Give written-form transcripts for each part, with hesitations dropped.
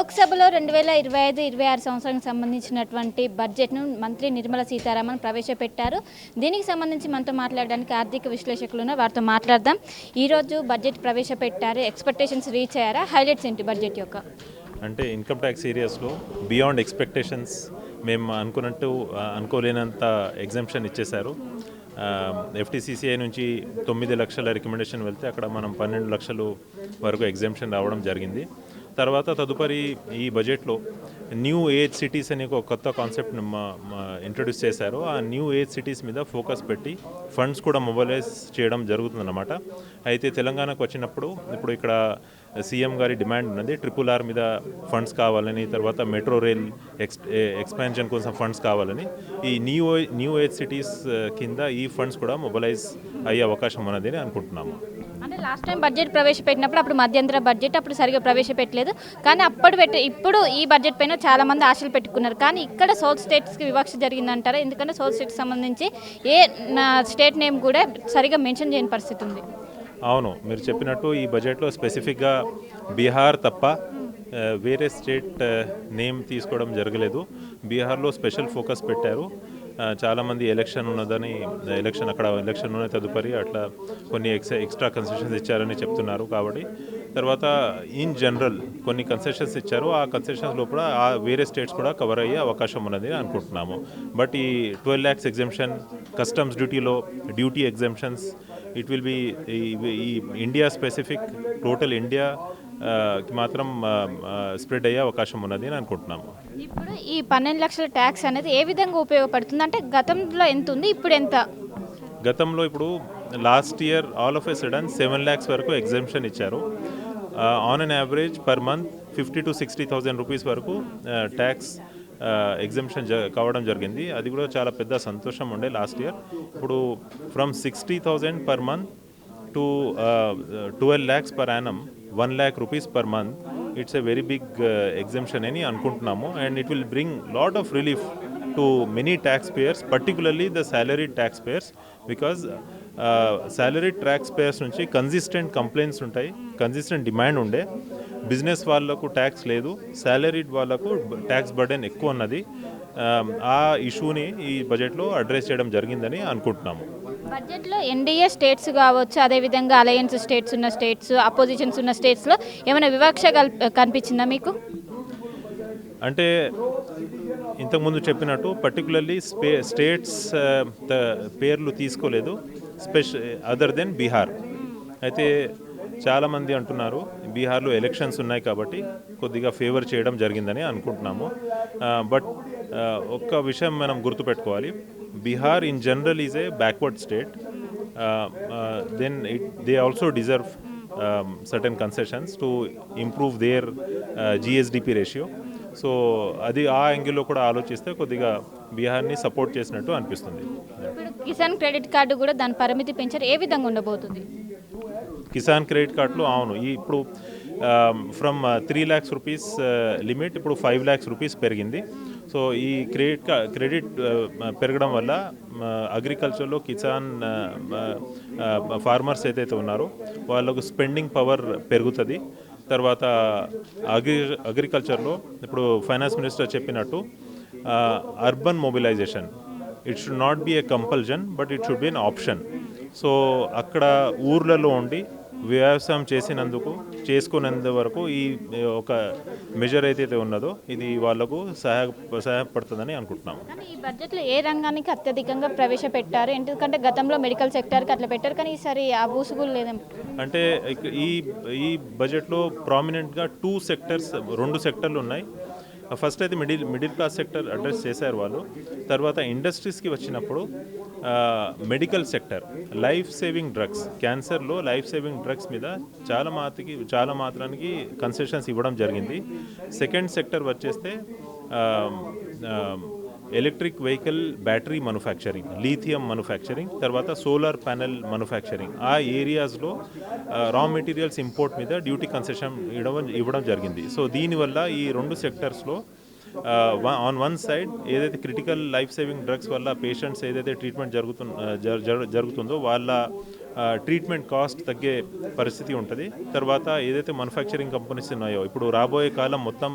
లోక్సభలో 2025-26 సంవత్సరానికి సంబంధించినటువంటి బడ్జెట్ను మంత్రి నిర్మలా సీతారామన్ ప్రవేశపెట్టారు. దీనికి సంబంధించి మనతో మాట్లాడడానికి ఆర్థిక విశ్లేషకులు ఉన్నారు, వారితో మాట్లాడదాం. ఈరోజు బడ్జెట్ ప్రవేశపెట్టారు, ఎక్స్పెక్టేషన్స్ రీచ్ అయ్యారా? హైలైట్స్ ఏంటి బడ్జెట్ యొక్క? అంటే ఇన్కమ్ ట్యాక్స్ ఏరియాస్లో బియాండ్ ఎక్స్పెక్టేషన్స్ మేము అనుకోలేనంత ఎగ్జామ్షన్ ఇచ్చేశారు. ఎఫ్టీసీసీఐ నుంచి 9 లక్షల రికమెండేషన్ వెళ్తే అక్కడ మనం 12 లక్షలు వరకు ఎగ్జామ్షన్ రావడం జరిగింది. తర్వాత తదుపరి ఈ బడ్జెట్లో న్యూ ఏజ్ సిటీస్ అనే ఒక కొత్త కాన్సెప్ట్ని ఇంట్రడ్యూస్ చేశారు. ఆ న్యూ ఏజ్ సిటీస్ మీద ఫోకస్ పెట్టి ఫండ్స్ కూడా మొబైలైజ్ చేయడం జరుగుతుందన్నమాట. అయితే తెలంగాణకు వచ్చినప్పుడు ఇప్పుడు ఇక్కడ సీఎం గారి డిమాండ్ ఉన్నది, RRR మీద ఫండ్స్ కావాలని, తర్వాత మెట్రో రైల్ ఎక్స్పాన్షన్ కోసం ఫండ్స్ కావాలని. ఈ న్యూ ఏజ్ సిటీస్ కింద ఈ ఫండ్స్ కూడా మొబైలైజ్ అయ్యే అవకాశం ఉన్నది అని అనుకుంటున్నాము. అంటే లాస్ట్ టైం బడ్జెట్ ప్రవేశపెట్టినప్పుడు అప్పుడు మధ్యంతర బడ్జెట్ అప్పుడు సరిగా ప్రవేశపెట్టలేదు, కానీ ఇప్పుడు ఈ బడ్జెట్ పైన చాలా మంది ఆశలు పెట్టుకున్నారు. కానీ ఇక్కడ సౌత్ స్టేట్స్కి వివక్ష జరిగిందంటారా? ఎందుకంటే సౌత్ స్టేట్కి సంబంధించి ఏ స్టేట్ నేమ్ కూడా సరిగా మెన్షన్ చేయని పరిస్థితి ఉంది. అవును, మీరు చెప్పినట్టు ఈ బడ్జెట్లో స్పెసిఫిక్గా బీహార్ తప్ప వేరే స్టేట్ నేమ్ తీసుకోవడం జరగలేదు. బీహార్లో స్పెషల్ ఫోకస్ పెట్టారు. చాలామంది ఎలక్షన్ అక్కడ ఎలక్షన్ ఉన్న తదుపరి అట్లా కొన్ని ఎక్స్ట్రా కన్సెషన్స్ ఇచ్చారని చెప్తున్నారు. కాబట్టి తర్వాత ఇన్ జనరల్ కొన్ని కన్సెషన్స్ ఇచ్చారు. ఆ కన్సెషన్స్ లోపల వేరే స్టేట్స్ కూడా కవర్ అయ్యే అవకాశం ఉన్నది అనుకుంటున్నాము. బట్ ఈ 12 lakhs exemption, customs duty exemptions, it will be ఈ ఇండియా స్పెసిఫిక్, టోటల్ ఇండియా మాత్రం స్ప్రెడ్ అయ్యే అవకాశం ఉన్నది అని అనుకుంటున్నాము. ఇప్పుడు ఈ 12 లక్షల ట్యాక్స్ అనేది ఏ విధంగా ఉపయోగపడుతుంది? అంటే గతంలో ఎంత ఉంది, ఇప్పుడు ఎంత? గతంలో ఇప్పుడు last year all of a sudden 7 lakhs వరకు ఎగ్జామ్షన్ ఇచ్చారు. On an average per month 50,000 to 60,000 rupees వరకు ట్యాక్స్ ఎగ్జామ్షన్ కావడం జరిగింది. అది కూడా చాలా పెద్ద సంతోషం ఉండే లాస్ట్ ఇయర్. ఇప్పుడు from 60,000 per month to 12 lakhs per annum, 1 lakh rupees per month, it's a very big exemption అని అనుకుంటున్నాము. And it will bring lot of relief to many taxpayers, particularly the salaried taxpayers, because salaried taxpayers నుంచి consistent complaints ఉంటాయి, consistent demand ఉండే. Business వాళ్ళకు tax లేదు, salaried వాళ్ళకు tax burden ఎక్కువ ఉన్నది. ఆ ఇష్యూని ఈ బడ్జెట్లో అడ్రస్ చేయడం జరిగిందని అనుకుంటున్నాము. బడ్జెట్లో ఎన్డీఏ స్టేట్స్ కావచ్చు, అదేవిధంగా అలయన్స్ స్టేట్స్ ఉన్న స్టేట్స్, అపోజిషన్స్ ఉన్న స్టేట్స్లో ఏమైనా వివక్ష కనిపించిందా మీకు? అంటే ఇంతకుముందు చెప్పినట్టు పర్టికులర్లీ స్టేట్స్ పేర్లు తీసుకోలేదు, అదర్ దెన్ బీహార్. అయితే చాలామంది అంటున్నారు బీహార్లో ఎలక్షన్స్ ఉన్నాయి కాబట్టి కొద్దిగా ఫేవర్ చేయడం జరిగిందని అనుకుంటున్నాము. బట్ ఒక్క విషయం మనం గుర్తుపెట్టుకోవాలి, Bihar in general is a backward state. Then they also deserve certain concessions to improve their GSDP ratio. So అది ఆ యాంగిల్లో కూడా ఆలోచిస్తే కొద్దిగా బీహార్ని సపోర్ట్ చేసినట్టు అనిపిస్తుంది. ఇప్పుడు కిసాన్ క్రెడిట్ కార్డు కూడా దాని పరిమితి పెంచారు, ఏ విధంగా ఉండబోతుంది? కిసాన్ క్రెడిట్ కార్డులో అవును, ఇప్పుడు ఫ్రమ్ 3 lakhs రూపీస్ లిమిట్ ఇప్పుడు 5 lakhs రూపీస్ పెరిగింది. సో ఈ క్రెడిట్ పెరగడం వల్ల అగ్రికల్చర్లో కిసాన్ ఫార్మర్స్ ఏదైతే ఉన్నారో వాళ్ళకు స్పెండింగ్ పవర్ పెరుగుతుంది. తర్వాత అగ్రికల్చర్లో ఇప్పుడు ఫైనాన్స్ మినిస్టర్ చెప్పినట్టు urban mobilisation, it should not be a compulsion but it should be an option. So అక్కడ ఊర్లలో ఉండి వ్యవసాయం చేసుకునేందు వరకు ఈ ఒక మెజర్ ఏదైతే ఉన్నదో ఇది వాళ్ళకు సహాయపడుతుందని అనుకుంటున్నాము. ఈ బడ్జెట్లో ఏ రంగానికి అత్యధికంగా ప్రవేశపెట్టారు? ఎందుకంటే గతంలో మెడికల్ సెక్టర్కి అట్లా పెట్టారు, కానీ ఈసారి ఆ బూసుగులు లేదంటే. అంటే ఈ బడ్జెట్లో ప్రామినెంట్గా 2 సెక్టర్లు ఉన్నాయి. ఫస్ట్ అయితే మిడిల్ క్లాస్ సెక్టర్ అడ్రస్ చేశారు వాళ్ళు. తర్వాత ఇండస్ట్రీస్కి వచ్చినప్పుడు medical sector, life saving drugs, క్యాన్సర్లో లైఫ్ సేవింగ్ డ్రగ్స్ మీద చాలా మాత్రానికి కన్సెషన్స్ ఇవ్వడం జరిగింది. సెకండ్ సెక్టర్ వచ్చేస్తే electric vehicle battery manufacturing, lithium manufacturing, తర్వాత సోలార్ ప్యానెల్ మ్యానుఫ్యాక్చరింగ్, ఆ ఏరియాస్లో రా మెటీరియల్స్ ఇంపోర్ట్ మీద డ్యూటీ కన్సెషన్ ఇవ్వడం జరిగింది. సో దీనివల్ల ఈ 2 సెక్టర్స్లో ఆన్ వన్ సైడ్ ఏదైతే క్రిటికల్ లైఫ్ సేవింగ్ డ్రగ్స్ వల్ల పేషెంట్స్ ఏదైతే ట్రీట్మెంట్ జరుగుతుందో వాళ్ళ ట్రీట్మెంట్ కాస్ట్ తగ్గే పరిస్థితి ఉంటుంది. తర్వాత ఏదైతే మ్యానుఫ్యాక్చరింగ్ కంపెనీస్ ఉన్నాయో ఇప్పుడు రాబోయే కాలం మొత్తం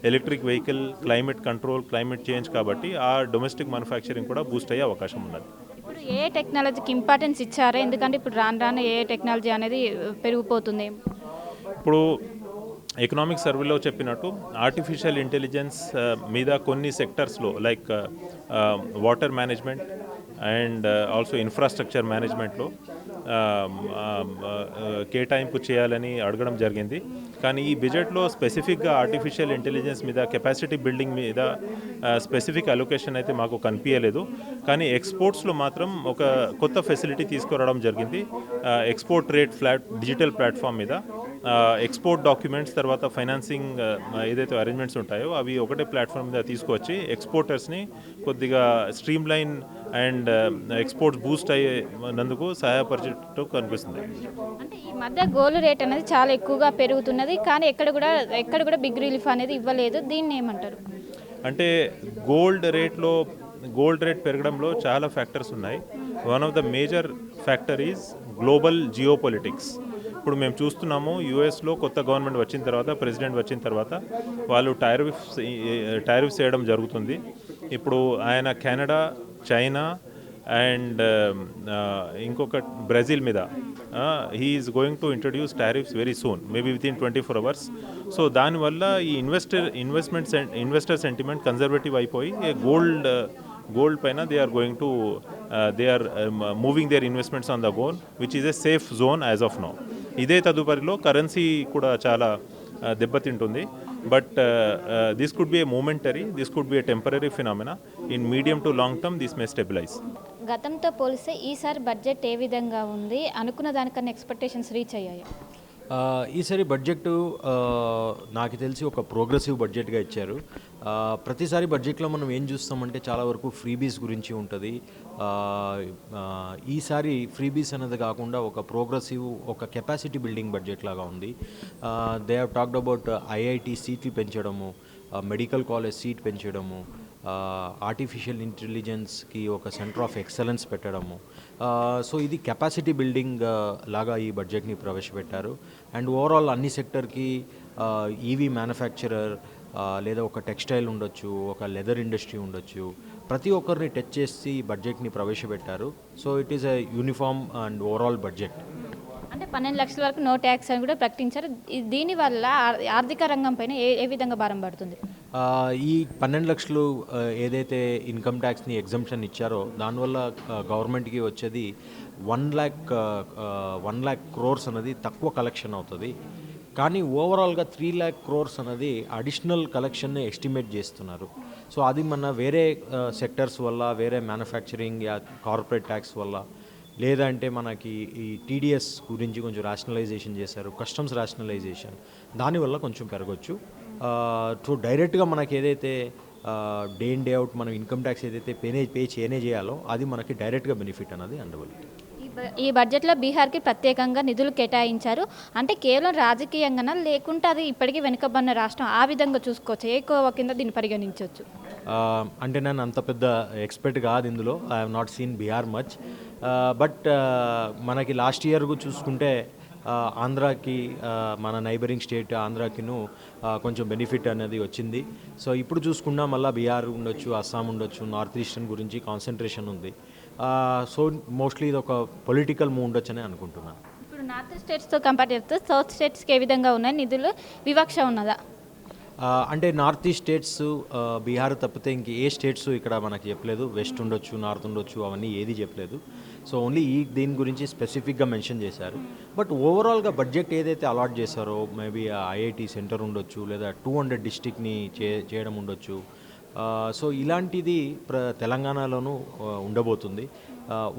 electric vehicle, climate control, climate change కాబట్టి ఆ డొమెస్టిక్ మ్యానుఫ్యాక్చరింగ్ కూడా బూస్ట్ అయ్యే అవకాశం ఉన్నది. ఇప్పుడు ఏ టెక్నాలజీకి ఇంపార్టెన్స్ ఇచ్చారా? ఎందుకంటే ఇప్పుడు రాను రాను ఏ టెక్నాలజీ అనేది పెరిగిపోతుంది. ఇప్పుడు ఎకనామిక్ సర్వేలో చెప్పినట్టు ఆర్టిఫిషియల్ ఇంటెలిజెన్స్ మీద కొన్ని సెక్టర్స్లో like water management and also infrastructure మేనేజ్మెంట్లో కేటాయింపు చేయాలని అడగడం జరిగింది. కానీ ఈ బడ్జెట్లో స్పెసిఫిక్గా ఆర్టిఫిషియల్ ఇంటెలిజెన్స్ మీద, కెపాసిటీ బిల్డింగ్ మీద స్పెసిఫిక్ అలొకేషన్ అయితే మాకు కనిపించలేదు. కానీ ఎక్స్పోర్ట్స్లో మాత్రం ఒక కొత్త ఫెసిలిటీ తీసుకురావడం జరిగింది. ఎక్స్పోర్ట్ రేట్ డిజిటల్ ప్లాట్ఫామ్ మీద ఎక్స్పోర్ట్ డాక్యుమెంట్స్, తర్వాత ఫైనాన్సింగ్ ఏదైతే అరేంజ్మెంట్స్ ఉంటాయో అవి ఒకటే ప్లాట్ఫామ్ మీద తీసుకొచ్చి ఎక్స్పోర్టర్స్ని కొద్దిగా stream line and exports Boost అయ్యేందుకు సహాయపరిచేట్టు కనిపిస్తుంది. అంటే ఈ మధ్య గోల్డ్ రేట్ అనేది చాలా ఎక్కువగా పెరుగుతున్నది, కానీ ఎక్కడ కూడా బిగ్ రిలీఫ్ అనేది ఇవ్వలేదు. దీన్ని ఏమంటారు? అంటే గోల్డ్ రేట్ పెరగడంలో చాలా ఫ్యాక్టర్స్ ఉన్నాయి. One of the major factor is global geopolitics. ఇప్పుడు మేము చూస్తున్నాము, యూఎస్లో కొత్త గవర్నమెంట్ వచ్చిన తర్వాత, ప్రెసిడెంట్ వచ్చిన తర్వాత వాళ్ళు టారిఫ్స్ వేయడం జరుగుతుంది. ఇప్పుడు ఆయన కెనడా, చైనా అండ్ ఇంకొక బ్రెజిల్ మీద he is going to introduce tariffs very soon, maybe within 24 hours. So దానివల్ల ఈ ఇన్వెస్టర్ సెంటిమెంట్ కన్జర్వేటివ్ అయిపోయి గోల్డ్ పైన they are moving their investments on the gold which is a safe zone as of now. ఇదే తదుపరిలో currency కూడా చాలా దెబ్బతింటుంది. But this could be a momentary, this could be a temporary phenomena. In medium to long term this may stabilise. గతంతో పోలిస్తే ఈసారి budget ఏ విధంగా ఉంది? అనుకున్న దానికన్నా ఎక్స్పెక్టేషన్స్ రీచ్ అయ్యాయి? ఈసారి బడ్జెట్ నాకు తెలిసి ఒక ప్రోగ్రెసివ్ బడ్జెట్గా ఇచ్చారు. ప్రతిసారి బడ్జెట్లో మనం ఏం చూస్తామంటే చాలా వరకు ఫ్రీబీస్ గురించి ఉంటుంది. ఈసారి ఫ్రీబీస్ అనేది కాకుండా ఒక ప్రోగ్రెసివ్, ఒక కెపాసిటీ బిల్డింగ్ బడ్జెట్ లాగా ఉంది. They have talked about IIT సీట్లు పెంచడము, మెడికల్ కాలేజ్ సీట్ పెంచడము, ఆర్టిఫిషియల్ ఇంటెలిజెన్స్కి ఒక సెంటర్ ఆఫ్ ఎక్సలెన్స్ పెట్టడము. సో ఇది కెపాసిటీ బిల్డింగ్ లాగా ఈ బడ్జెట్ని ప్రవేశపెట్టారు. అండ్ ఓవరాల్ అన్ని సెక్టర్కి ఈవీ మ్యానుఫ్యాక్చరర్ లేదా ఒక టెక్స్టైల్ ఉండొచ్చు, ఒక లెదర్ ఇండస్ట్రీ ఉండొచ్చు, ప్రతి ఒక్కరిని టచ్ చేసి బడ్జెట్ని ప్రవేశపెట్టారు. So it is a uniform and overall budget. అంటే 12 లక్షల వరకు నో ట్యాక్స్ అని కూడా ప్రకటించారు. దీనివల్ల ఆర్థిక రంగం పైన ఏ విధంగా భారం పడుతుంది? ఈ 12 లక్షలు ఏదైతే ఇన్కమ్ ట్యాక్స్ని ఎగ్జంప్షన్ ఇచ్చారో దానివల్ల గవర్నమెంట్కి వచ్చేది 1 lakh crores అనేది తక్కువ కలెక్షన్ అవుతుంది. కానీ ఓవరాల్గా 3 lakh crores అనేది అడిషనల్ కలెక్షన్ని ఎస్టిమేట్ చేస్తున్నారు. సో అది మన వేరే సెక్టర్స్ వల్ల, వేరే మ్యానుఫ్యాక్చరింగ్ యా కార్పొరేట్ ట్యాక్స్ వల్ల, లేదంటే మనకి ఈ టీడీఎస్ గురించి కొంచెం రేషనలైజేషన్ చేశారు, కస్టమ్స్ రేషనలైజేషన్, దానివల్ల కొంచెం పెరగచ్చు. సో డైరెక్ట్గా మనకి ఏదైతే డే ఇన్ డే అవుట్ మనం ఇన్కమ్ ట్యాక్స్ ఏదైతే పే చేయాలో అది మనకి డైరెక్ట్గా బెనిఫిట్ అన్నది అండబుల్. ఈ బడ్జెట్లో బీహార్కి ప్రత్యేకంగా నిధులు కేటాయించారు. అంటే కేవలం రాజకీయంగానా, లేకుంటే అది ఇప్పటికీ వెనుకబడిన రాష్ట్రం ఆ విధంగా చూసుకోవచ్చు, ఏ కోవ కింద దీన్ని పరిగణించవచ్చు? అంటే నేను అంత పెద్ద ఎక్స్పర్ట్ కాదు ఇందులో. I have not seen Bihar much. But మనకి లాస్ట్ ఇయర్ చూసుకుంటే ఆంధ్రాకి, మన నైబరింగ్ స్టేట్ ఆంధ్రాకిను కొంచెం బెనిఫిట్ అనేది వచ్చింది. సో ఇప్పుడు చూసుకున్నా మళ్ళీ బీహార్ ఉండొచ్చు, అస్సాం ఉండొచ్చు, నార్త్ ఈస్టర్న్ గురించి కాన్సన్ట్రేషన్ ఉంది. సో మోస్ట్లీ ఇది ఒక పొలిటికల్ మూవ్ ఉండొచ్చని అనుకుంటున్నాను. ఇప్పుడు నార్త్ స్టేట్స్తో కంపేర్ చేస్తే సౌత్ స్టేట్స్కి ఏ విధంగా ఉన్నాయి నిధులు? వివక్ష ఉన్నదా? అంటే నార్త్ ఈస్ట్ స్టేట్స్, బీహార్ తప్పితే ఇంక ఏ స్టేట్స్ ఇక్కడ మనకి చెప్పలేదు. వెస్ట్ ఉండొచ్చు, నార్త్ ఉండొచ్చు, అవన్నీ ఏది చెప్పలేదు. సో ఓన్లీ దీని గురించి స్పెసిఫిక్గా మెన్షన్ చేశారు. బట్ ఓవరాల్గా బడ్జెట్ ఏదైతే అలాట్ చేశారో, మేబీ ఐఐటి సెంటర్ ఉండొచ్చు, లేదా 200 డిస్ట్రిక్ట్ని చేయడం ఉండొచ్చు. సో ఇలాంటిది తెలంగాణలోనూ ఉండబోతుంది.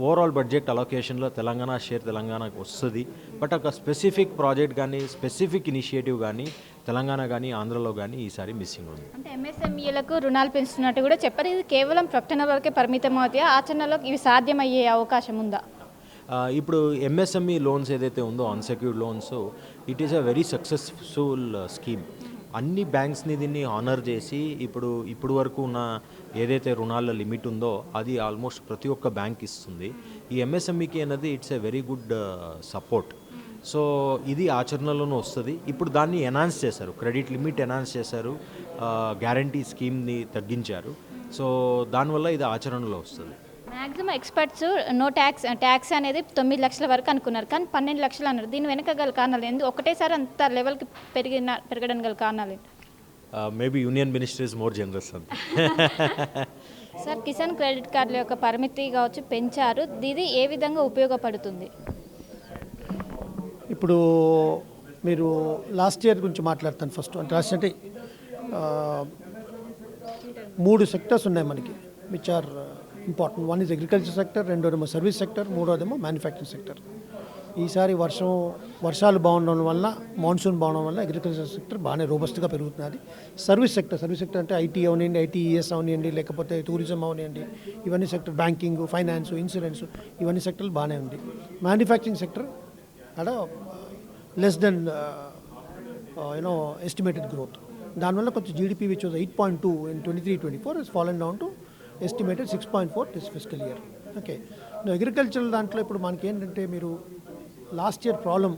ఓవరాల్ బడ్జెట్ అలొకేషన్లో తెలంగాణ షేర్ తెలంగాణకు వస్తుంది. బట్ ఒక స్పెసిఫిక్ ప్రాజెక్ట్ కానీ, స్పెసిఫిక్ ఇనిషియేటివ్ కానీ తెలంగాణ కానీ ఆంధ్రలో కానీ ఈసారి మిస్సింగ్ ఉంది. అంటే ఎంఎస్ఎంఈలకు రుణాలు పెంచుతున్నట్టు కూడా చెప్పారు. ఇది కేవలం ప్రకటన వరకే పరిమితం అవుతాయా? ఆచరణలో ఇవి సాధ్యమయ్యే అవకాశం ఉందా? ఇప్పుడు ఎంఎస్ఎంఈ లోన్స్ ఏదైతే ఉందో, unsecured loans, it is a very successful scheme. అన్ని బ్యాంక్స్ని దీన్ని ఆనర్ చేసి ఇప్పుడు వరకు ఉన్న ఏదైతే రుణాల లిమిట్ ఉందో అది ఆల్మోస్ట్ ప్రతి ఒక్క బ్యాంక్ ఇస్తుంది. ఈ ఎంఎస్ఎంఈకి అనేది it's a very good support. So ఇది ఆచరణలోనూ వస్తుంది. ఇప్పుడు దాన్ని ఎనాన్స్ చేశారు, క్రెడిట్ లిమిట్ ఎనాన్స్ చేశారు, గ్యారంటీ స్కీమ్ని తగ్గించారు. సో దానివల్ల ఇది ఆచరణలో వస్తుంది. మ్యాక్సిమం ఎక్స్పర్ట్స్ నో ట్యాక్స్ అనేది 9 లక్షల వరకు అనుకున్నారు, కానీ 12 లక్షలు అన్నారు. దీని వెనక గల కారణాలు ఎందుకు ఒకటేసారి అంత లెవెల్కి పెరగడం గల కారణాలు ఏంటి? Maybe union minister is more generous అంతే. సార్, కిసాన్ క్రెడిట్ కార్డుల యొక్క పరిమితి కావచ్చు పెంచారు, ఇది ఏ విధంగా ఉపయోగపడుతుంది? ఇప్పుడు మీరు లాస్ట్ ఇయర్ గురించి మాట్లాడతాను ఫస్ట్. అంటే లాస్ట్ అంటే 3 సెక్టర్స్ ఉన్నాయి మనకి which are important. One is agriculture sector, రెండోదేమో సర్వీస్ సెక్టర్, మూడోదేమో మ్యానుఫ్యాక్చరింగ్ సెక్టర్. ఈసారి వర్షాలు బాగుండడం వల్ల, మాన్సూన్ బాగుండడం వల్ల అగ్రికల్చర్ సెక్టర్ బాగానే రోబస్ట్గా పెరుగుతున్నది. సర్వీస్ సెక్టర్ అంటే ఐటీ అవనివ్వండి, ఐటీఈఎస్ అవనివ్వండి, లేకపోతే టూరిజం అవనివ్వండి, ఇవన్నీ సెక్టర్, బ్యాంకింగ్, ఫైనాన్స్, ఇన్సూరెన్స్, ఇవన్నీ సెక్టర్లు బాగానే ఉంది. మ్యానుఫ్యాక్చరింగ్ సెక్టర్ అక్కడ లెస్ దెన్ ఎస్టిమేటెడ్ గ్రోత్. దానివల్ల కొంచెం GDP which was 8.2 in 23-24 has fallen down to estimated 6.4 this fiscal year. Okay, agricultural దాంట్లో ఇప్పుడు మనకి ఏంటంటే, మీరు లాస్ట్ ఇయర్ ప్రాబ్లం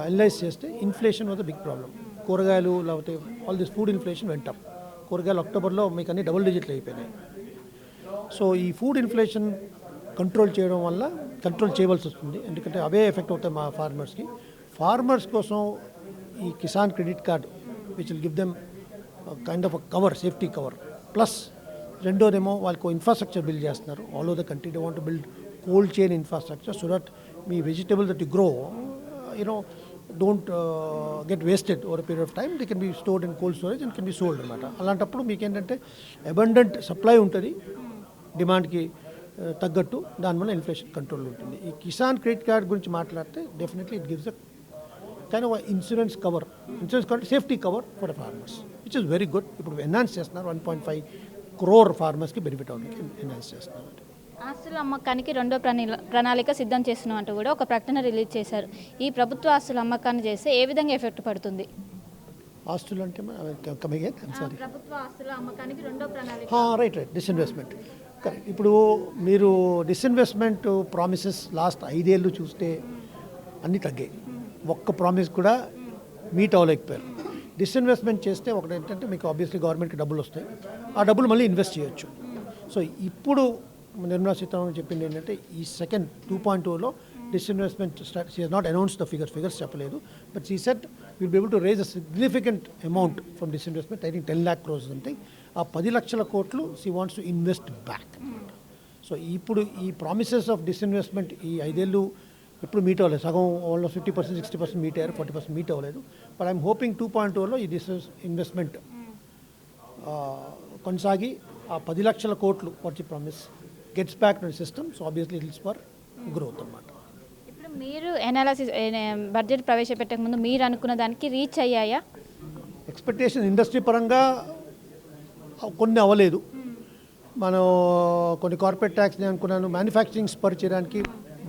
అనలైజ్ చేస్తే inflation was a big problem. కూరగాయలు లేకపోతే ఆల్ దిస్ ఫుడ్ ఇన్ఫ్లేషన్ వెంట కూరగాయలు అక్టోబర్లో మీకు అన్ని డబుల్ డిజిట్లు అయిపోయినాయి. సో ఈ ఫుడ్ ఇన్ఫ్లేషన్ కంట్రోల్ చేయవలసి వస్తుంది, ఎందుకంటే అవే ఎఫెక్ట్ అవుతాయి మా ఫార్మర్స్ కోసం ఈ Kisan credit card which will give them kind of cover, safety cover. Plus రెండోదేమో వాళ్ళకు ఇన్ఫ్రాస్ట్రక్చర్ బిల్డ్ చేస్తున్నారు all over the country. They want to build cold chain infrastructure so that మీ vegetable that you grow don't get wasted over a period of time. They can be stored in cold storage and can be sold అనమాట. అలాంటప్పుడు మీకు ఏంటంటే abundant supply ఉంటుంది డిమాండ్కి తగ్గట్టు, దానివల్ల inflation control ఉంటుంది. ఈ కిసాన్ క్రెడిట్ కార్డ్ గురించి మాట్లాడితే definitely it gives a kind of insurance cover safety cover for farmers which is very good. ఇప్పుడు ఎన్హాన్స్ చేస్తున్నారు, 1.5 crore ఫార్మర్స్కి బెనిఫిట్ అవుతుంది, ఎన్హాన్స్ చేస్తున్నారు. ఆస్తుల అమ్మకానికి రెండో ప్రణాళిక సిద్ధం చేస్తున్నట్టు కూడా ఒక ప్రకటన రిలీజ్ చేశారు. ఈ ప్రభుత్వ ఆస్తుల అమ్మకాన్ని చేస్తే ఏ విధంగా ఎఫెక్ట్ పడుతుంది? ఆస్తులు అంటే ప్రభుత్వ ఆస్తుల అమ్మకానికి రెండో ప్రణాళిక. Right disinvestment correct. ఇప్పుడు మీరు డిస్ఇన్వెస్ట్మెంట్ ప్రామిసెస్ లాస్ట్ 5 ఏళ్ళు చూస్తే అన్నీ తగ్గాయి, ఒక్క ప్రామిస్ కూడా మీట్ అవ్వలేకపోయారు. డిస్ఇన్వెస్ట్మెంట్ చేస్తే ఒకటి ఏంటంటే మీకు ఆబ్వియస్లీ గవర్నమెంట్కి డబ్బులు వస్తాయి, ఆ డబ్బులు మళ్ళీ ఇన్వెస్ట్ చేయొచ్చు. సో ఇప్పుడు నిర్మలా సీతారామన్ చెప్పింది ఏంటంటే, ఈ సెకండ్ 2.2లో disinvestment she has not announce the figures చెప్పలేదు, but she said will be able to raise a significant amount from disinvestment. I think 10 lakh crores something. ఆ 10 లక్షల కోట్లు she wants to invest back. So ఇప్పుడు ఈ promises of disinvestment ఈ 5 ఏళ్ళు ఎప్పుడు meet అవ్వలేదు, సగం వాళ్ళు 50%, 60% మీట్ అయ్యారు, 40% మీట్ అవ్వలేదు. బట్ ఐఎమ్ హోపింగ్ 2.2లో ఈ ఇన్వెస్ట్మెంట్ కొనసాగి ఆ 10 లక్షల కోట్లు what you promise gets back to the system. So obviously it is for growth అన్నమాట. ఇప్పుడు మీరు ఎనాలిసిస్ బడ్జెట్ ప్రవేశపెట్టక ముందు మీరు అనుకున్న దానికి రీచ్ అయ్యాయా? ఎక్స్పెక్టేషన్ ఇండస్ట్రీ పరంగా కొన్ని అవ్వలేదు. మనం కొన్ని కార్పొరేట్ ట్యాక్స్ నేను అనుకున్నాను, మ్యానుఫ్యాక్చరింగ్ స్పర్ చేయడానికి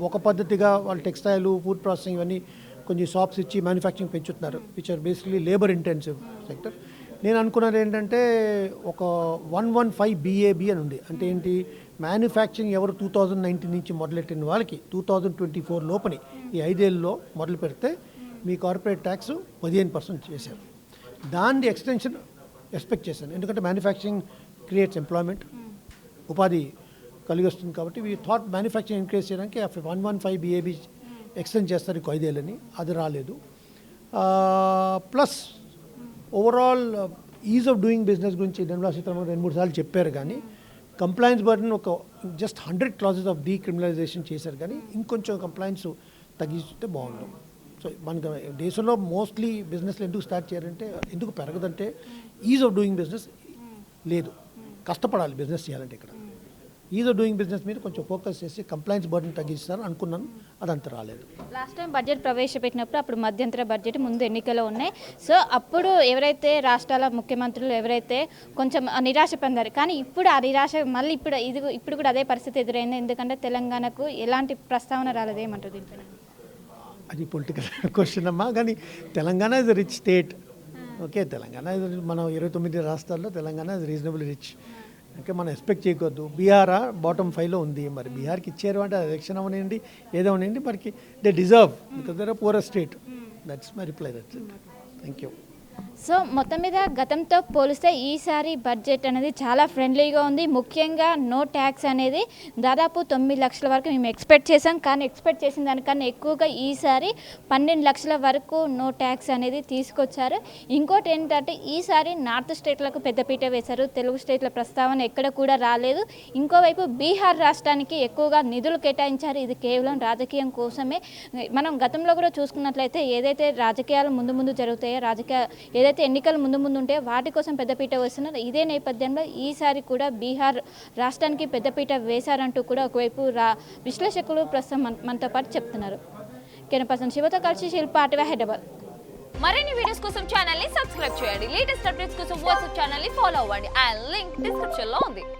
ఒక పద్ధతిగా వాళ్ళు టెక్స్టైల్, ఫుడ్ ప్రాసెసింగ్ ఇవన్నీ కొంచెం షాప్స్ ఇచ్చి మ్యానుఫ్యాక్చరింగ్ పెంచుతున్నారు, which are basically labour intensive sector. నేను అనుకున్నది ఏంటంటే ఒక 115 BAB అని ఉంది. అంటే ఏంటి, మ్యానుఫ్యాక్చరింగ్ ఎవరు 2019 నుంచి మొదలెట్టిన వాళ్ళకి 2024 లోపని ఈ 5 ఏళ్ళలో మొదలు పెడితే మీ కార్పొరేట్ ట్యాక్స్ 15% చేశారు. దాన్ని ఎక్స్టెన్షన్ ఎక్స్పెక్ట్ చేశాను, ఎందుకంటే మ్యానుఫ్యాక్చరింగ్ క్రియేట్స్ ఎంప్లాయ్మెంట్, ఉపాధి కలిగి వస్తుంది. కాబట్టి వీ థాట్ మ్యానుఫ్యాక్చరింగ్ ఇంక్రీజ్ చేయడానికి 115 BAB ఎక్స్టెండ్ చేస్తారు ఇంకో 5 ఏళ్ళని, అది రాలేదు. Plus overall is of doing business గురించి నిర్మలా సీతారామన్ 2-3 సార్లు చెప్పారు, కానీ కంప్లైన్స్ బర్డెన్ ఒక జస్ట్ 100 clauses ఆఫ్ డీక్రిమినలైజేషన్ చేశారు, కానీ ఇంకొంచెం కంప్లైంట్స్ తగ్గిస్తే బాగుంటుంది. సో మనకి దేశంలో మోస్ట్లీ బిజినెస్లు ఎందుకు స్టార్ట్ చేయాలంటే, ఎందుకు పెరగదంటే ఈజ్ ఆఫ్ డూయింగ్ బిజినెస్ లేదు, కష్టపడాలి బిజినెస్ చేయాలంటే. ఇక్కడ ఈజ్ ఆఫ్ డూయింగ్ బిజినెస్ మీద కొంచెం ఫోకస్ చేసి కంప్లైంట్స్ బర్డెన్ తగ్గిస్తారు అనుకున్నాను, అదంతా రాలేదు. లాస్ట్ టైం బడ్జెట్ ప్రవేశపెట్టినప్పుడు అప్పుడు మధ్యంతర బడ్జెట్, ముందు ఎన్నికలు ఉన్నాయి. సో అప్పుడు ఎవరైతే రాష్ట్రాల ముఖ్యమంత్రులు ఎవరైతే కొంచెం నిరాశ పొందారు, కానీ ఇప్పుడు ఆ నిరాశ మళ్ళీ ఇప్పుడు కూడా అదే పరిస్థితి ఎదురైంది, ఎందుకంటే తెలంగాణకు ఎలాంటి ప్రస్తావన రాలేదు. ఏమంటారు దీనిపైన? అది పొలిటికల్ క్వశ్చన్ అమ్మా, కానీ Telangana is rich state. Okay, Telangana మనం 29 రాష్ట్రాల్లో తెలంగాణ ఇస్ రీజనబుల్ రిచ్. ఇంకా మనం ఎక్స్పెక్ట్ చేయకూడదు. బీహార్ బాటమ్ 5లో ఉంది, మరి బీహార్కి ఇచ్చారు అంటే ఎలక్షన్ అవనండి ఏదవనండి, మనకి they deserve because there are poorer state. That's my reply. That's it. Thank you. So మొత్తం మీద గతంతో పోలిస్తే ఈసారి బడ్జెట్ అనేది చాలా ఫ్రెండ్లీగా ఉంది. ముఖ్యంగా నో ట్యాక్స్ అనేది దాదాపు 9 లక్షల వరకు మేము ఎక్స్పెక్ట్ చేసాం, కానీ ఎక్స్పెక్ట్ చేసిన దానికన్నా ఎక్కువగా ఈసారి 12 లక్షల వరకు నో ట్యాక్స్ అనేది తీసుకొచ్చారు. ఇంకోటి ఏంటంటే ఈసారి నార్త్ స్టేట్లకు పెద్దపీట వేశారు, తెలుగు స్టేట్ల ప్రస్తావన ఎక్కడ కూడా రాలేదు. ఇంకోవైపు బీహార్ రాష్ట్రానికి ఎక్కువగా నిధులు కేటాయించారు. ఇది కేవలం రాజకీయం కోసమే. మనం గతంలో కూడా చూసుకున్నట్లయితే ఏదైతే రాజకీయాలు ముందు ముందు జరుగుతాయో, ఏదైతే ఎన్నికలు ముందు ముందు ఉంటే వాటి కోసం పెద్దపీట వేస్తున్నారు. ఇదే నేపథ్యంలో ఈసారి కూడా బీహార్ రాష్ట్రానికి పెద్దపీట వేశారంటూ కూడా ఒకవైపు విశ్లేషకులు ప్రస్తుతం మనతో పాటు చెప్తున్నారు. కెనపర్సన్ శివతో కలిసి శిల్ప ఆటవే, హైదరాబాద్. మరిన్ని వీడియోస్ కోసం ఛానల్ ని సబ్స్క్రైబ్ చేయండి. లేటెస్ట్ అప్డేట్స్ కోసం వాట్సాప్ ఛానల్ ని ఫాలో అవ్వండి. ఆ లింక్ డిస్క్రిప్షన్ లో ఉంది.